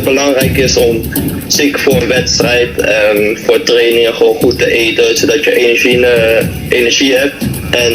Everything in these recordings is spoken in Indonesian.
belangrijk is om zeker voor een wedstrijd, voor trainingen gewoon goed te eten, zodat je energie hebt. En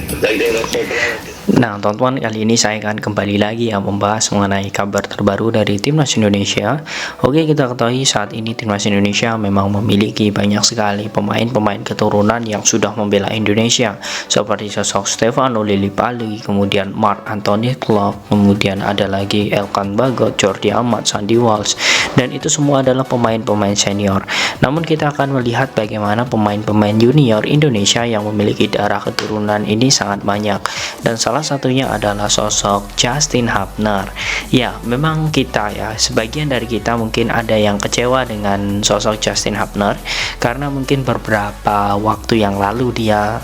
ik denk dat het gewoon belangrijk is. Nah, teman-teman, kali ini saya akan kembali lagi ya membahas mengenai kabar terbaru dari Timnas Indonesia. Oke, kita ketahui saat ini Timnas Indonesia memang memiliki banyak sekali pemain-pemain keturunan yang sudah membela Indonesia, seperti sosok Stefano Lillipali, kemudian Marc Anthony Karsdorp, kemudian ada lagi Elkan Bagot, Jordi Amat, Sandy Walsh, dan itu semua adalah pemain-pemain senior. Namun kita akan melihat bagaimana pemain-pemain junior Indonesia yang memiliki darah keturunan ini sangat banyak, dan salah satunya adalah sosok Justin Hubner. Ya, memang kita ya, sebagian dari kita mungkin ada yang kecewa dengan sosok Justin Hubner karena mungkin beberapa waktu yang lalu dia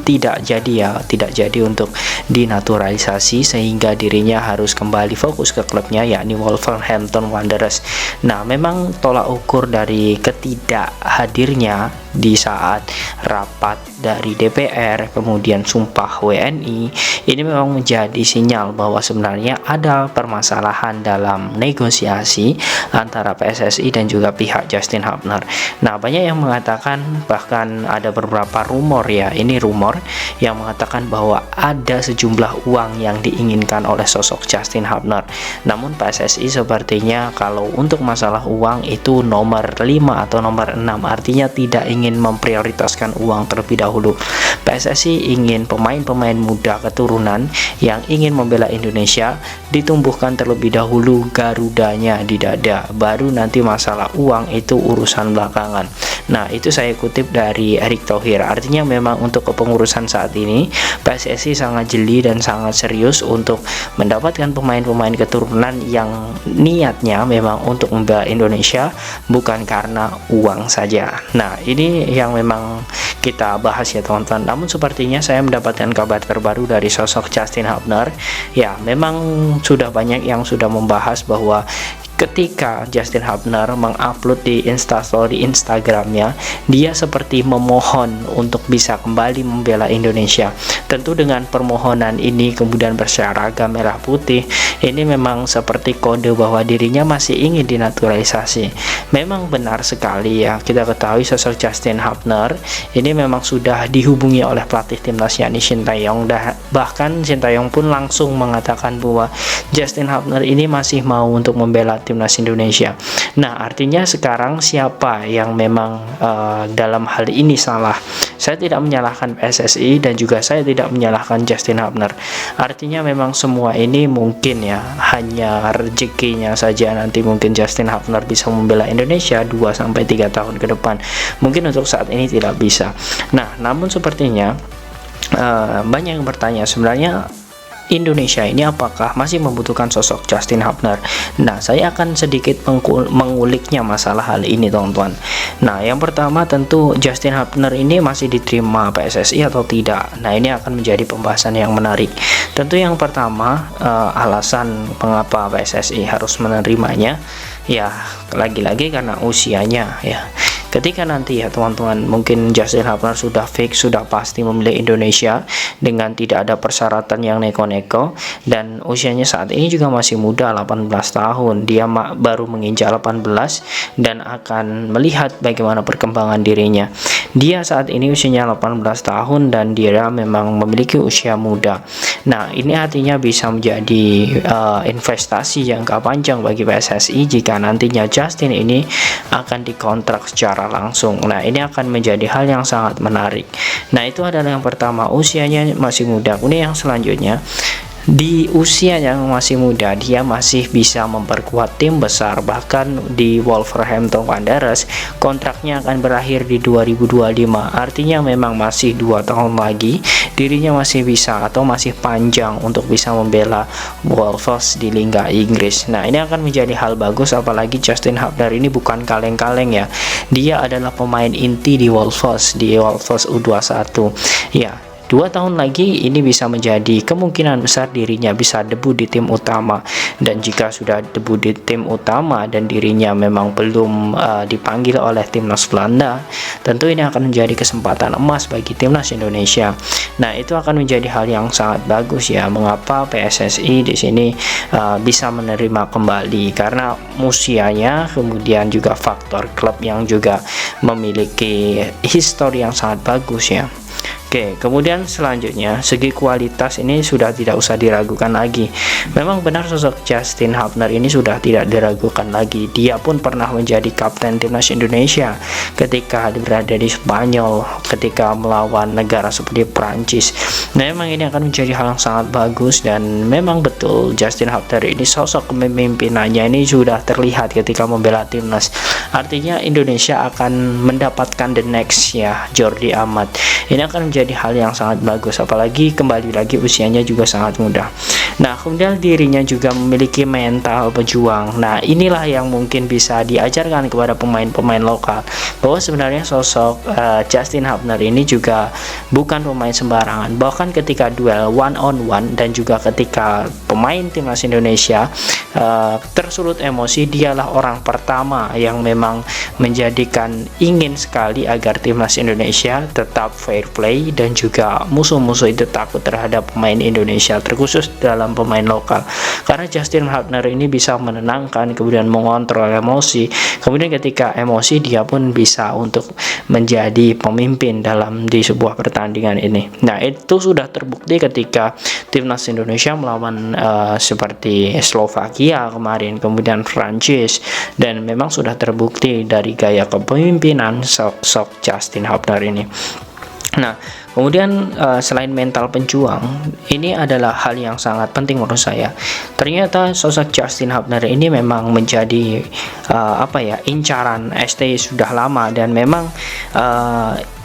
tidak jadi untuk dinaturalisasi, sehingga dirinya harus kembali fokus ke klubnya, yakni Wolverhampton Wanderers. Nah, memang tolak ukur dari ketidakhadirnya di saat rapat dari DPR, kemudian sumpah WNI, ini memang menjadi sinyal bahwa sebenarnya ada permasalahan dalam negosiasi antara PSSI dan juga pihak Justin Hubner. Nah, banyak yang mengatakan, bahkan ada beberapa rumor ya, ini rumor yang mengatakan bahwa ada sejumlah uang yang diinginkan oleh sosok Justin Hubner. Namun PSSI sepertinya kalau untuk masalah uang itu nomor 5 atau nomor 6, artinya tidak ingin memprioritaskan uang terlebih dahulu. PSSI ingin pemain-pemain muda keturunan yang ingin membela Indonesia ditumbuhkan terlebih dahulu garudanya di dada, baru nanti masalah uang itu urusan belakangan. Nah, itu saya kutip dari Erick Thohir. Artinya memang untuk kepengurusan saat ini PSSI sangat jeli dan sangat serius untuk mendapatkan pemain-pemain keturunan yang niatnya memang untuk membela Indonesia, bukan karena uang saja. Nah, ini yang memang kita bahas ya teman-teman. Namun sepertinya saya mendapatkan kabar terbaru dari sosok Justin Hubner. Ya, memang sudah banyak yang sudah membahas bahwa ketika Justin Hubner mengupload di Instastory Instagramnya, dia seperti memohon untuk bisa kembali membela Indonesia. Tentu dengan permohonan ini kemudian berseragam merah putih, ini memang seperti kode bahwa dirinya masih ingin dinaturalisasi. Memang benar sekali ya, kita ketahui sosok Justin Hubner ini memang sudah dihubungi oleh pelatih timnas yakni Shin Tae-yong, bahkan Shin Tae-yong pun langsung mengatakan bahwa Justin Hubner ini masih mau untuk membela timnas Indonesia. Nah, artinya sekarang siapa yang memang dalam hal ini salah? Saya tidak menyalahkan PSSI dan juga saya tidak menyalahkan Justin Hubner. Artinya memang semua ini mungkin ya hanya rezekinya saja, nanti mungkin Justin Hubner bisa membela Indonesia 2-3 tahun ke depan. Mungkin untuk saat ini tidak bisa. Nah, namun sepertinya banyak yang bertanya, sebenarnya Indonesia ini apakah masih membutuhkan sosok Justin Hubner? Nah, saya akan sedikit menguliknya masalah hal ini teman-teman. Nah, yang pertama tentu Justin Hubner ini masih diterima PSSI atau tidak. Nah, ini akan menjadi pembahasan yang menarik. Tentu yang pertama alasan mengapa PSSI harus menerimanya, ya lagi-lagi karena usianya ya. Ketika nanti ya teman-teman, mungkin Justin Hubner sudah fix, sudah pasti memilih Indonesia dengan tidak ada persyaratan yang neko-neko, dan usianya saat ini juga masih muda, 18 tahun. Dia baru menginjak 18 dan akan melihat bagaimana perkembangan dirinya. Dia saat ini usianya 18 tahun dan dia memang memiliki usia muda. Nah, ini artinya bisa menjadi investasi jangka panjang bagi PSSI jika nantinya Justin ini akan dikontrak secara langsung. Nah, ini akan menjadi hal yang sangat menarik. Nah, itu adalah yang pertama, usianya masih muda. Kemudian yang selanjutnya, di usia yang masih muda dia masih bisa memperkuat tim besar. Bahkan di Wolverhampton Wanderers kontraknya akan berakhir di 2025, artinya memang masih 2 tahun lagi dirinya masih bisa atau masih panjang untuk bisa membela Wolves di Liga Inggris. Nah, ini akan menjadi hal bagus, apalagi Justin Hubner ini bukan kaleng-kaleng ya, dia adalah pemain inti di Wolves U21 ya. 2 tahun lagi ini bisa menjadi kemungkinan besar dirinya bisa debut di tim utama. Dan jika sudah debut di tim utama dan dirinya memang belum dipanggil oleh timnas Belanda, tentu ini akan menjadi kesempatan emas bagi timnas Indonesia. Nah, itu akan menjadi hal yang sangat bagus ya. Mengapa PSSI di sini bisa menerima kembali? Karena usianya, kemudian juga faktor klub yang juga memiliki histori yang sangat bagus ya. Oke, kemudian selanjutnya segi kualitas ini sudah tidak usah diragukan lagi. Memang benar sosok Justin Hubner ini sudah tidak diragukan lagi. Dia pun pernah menjadi kapten timnas Indonesia ketika berada di Spanyol, ketika melawan negara seperti Prancis. Memang ini akan menjadi hal yang sangat bagus, dan memang betul Justin Hubner ini sosok kepemimpinannya ini sudah terlihat ketika membela timnas. Artinya Indonesia akan mendapatkan the next ya, Jordi Amat. Ini akan menjadi hal yang sangat bagus, apalagi kembali lagi usianya juga sangat muda. Nah, kemudian dirinya juga memiliki mental pejuang. Nah, inilah yang mungkin bisa diajarkan kepada pemain-pemain lokal, bahwa sebenarnya sosok Justin Hubner ini juga bukan pemain sembarangan. Bahkan ketika duel one on one dan juga ketika pemain timnas Indonesia tersulut emosi, dialah orang pertama yang memang menjadikan ingin sekali agar timnas Indonesia tetap fair play dan juga musuh-musuh itu takut terhadap pemain Indonesia, terkhusus dalam pemain lokal. Karena Justin Hubner ini bisa menenangkan, kemudian mengontrol emosi, kemudian ketika emosi dia pun bisa untuk menjadi pemimpin di sebuah pertandingan ini. Nah, itu sudah terbukti ketika timnas Indonesia melawan seperti Slovakia kemarin, kemudian Prancis, dan memang sudah terbukti dari gaya kepemimpinan sosok Justin Hubner ini. Nah, kemudian selain mental penjuang, ini adalah hal yang sangat penting menurut saya. Ternyata sosok Justin Hubner ini memang menjadi incaran ST sudah lama, dan memang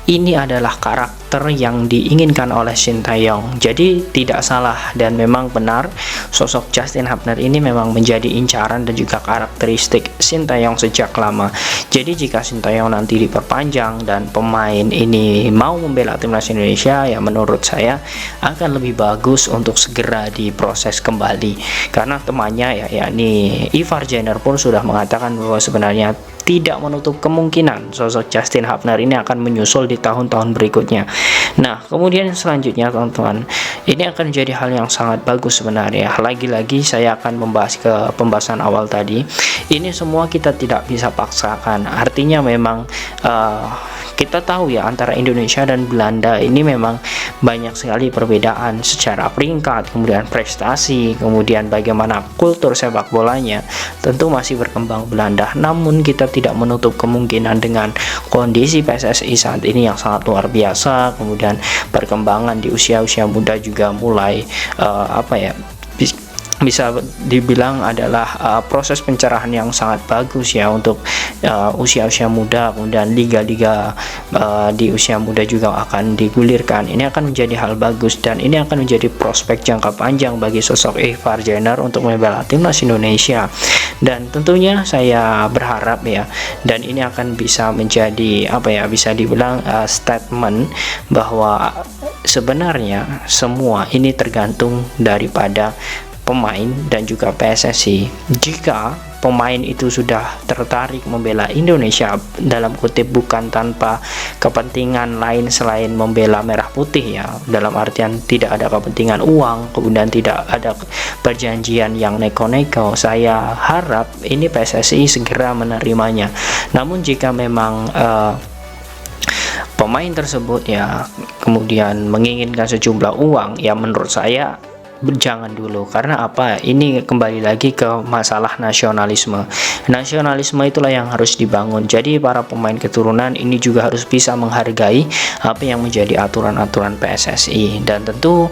ini adalah karakter yang diinginkan oleh Sintayong. Jadi tidak salah dan memang benar, sosok Justin Hubner ini memang menjadi incaran dan juga karakteristik Sintayong sejak lama. Jadi jika Sintayong nanti diperpanjang dan pemain ini mau membela timnas Indonesia, ya menurut saya akan lebih bagus untuk segera diproses kembali. Karena temannya yakni Ivar Jenner pun sudah mengatakan bahwa sebenarnya tidak menutup kemungkinan sosok Justin Hubner ini akan menyusul di tahun-tahun berikutnya. Nah, kemudian selanjutnya teman-teman, ini akan menjadi hal yang sangat bagus sebenarnya. Lagi-lagi saya akan membahas ke pembahasan awal tadi. Ini semua kita tidak bisa paksakan. Artinya memang kita tahu ya, antara Indonesia dan Belanda ini memang banyak sekali perbedaan secara peringkat, kemudian prestasi, kemudian bagaimana kultur sepak bolanya. Tentu masih berkembang Belanda, namun kita tidak menutup kemungkinan dengan kondisi PSSI saat ini yang sangat luar biasa, kemudian perkembangan di usia-usia muda juga mulai bisa dibilang adalah proses pencerahan yang sangat bagus ya untuk usia-usia muda. Kemudian liga-liga di usia muda juga akan digulirkan. Ini akan menjadi hal bagus, dan ini akan menjadi prospek jangka panjang bagi sosok Ivar Jenner untuk membela timnas Indonesia. Dan tentunya saya berharap ya, dan ini akan bisa menjadi bisa dibilang statement bahwa sebenarnya semua ini tergantung daripada pemain dan juga PSSI. Jika pemain itu sudah tertarik membela Indonesia, dalam kutip bukan tanpa kepentingan lain selain membela merah putih ya, dalam artian tidak ada kepentingan uang, kemudian tidak ada perjanjian yang neko-neko, saya harap ini PSSI segera menerimanya. Namun jika memang pemain tersebut ya kemudian menginginkan sejumlah uang, ya menurut saya jangan dulu. Karena ini kembali lagi ke masalah nasionalisme. Nasionalisme itulah yang harus dibangun. Jadi para pemain keturunan ini juga harus bisa menghargai apa yang menjadi aturan-aturan PSSI, dan tentu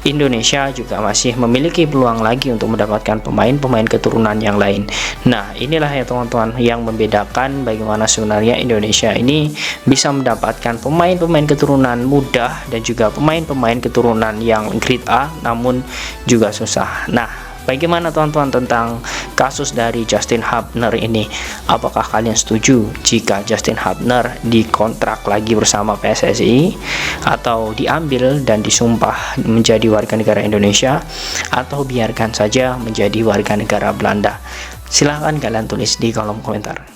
Indonesia juga masih memiliki peluang lagi untuk mendapatkan pemain-pemain keturunan yang lain. Nah, inilah ya teman-teman yang membedakan bagaimana sebenarnya Indonesia ini bisa mendapatkan pemain-pemain keturunan muda dan juga pemain-pemain keturunan yang grade A namun juga susah. Nah, Bagaimana teman-teman tentang kasus dari Justin Hubner ini? Apakah kalian setuju jika Justin Hubner dikontrak lagi bersama PSSI, atau diambil dan disumpah menjadi warga negara Indonesia, atau biarkan saja menjadi warga negara Belanda? Silahkan kalian tulis di kolom komentar.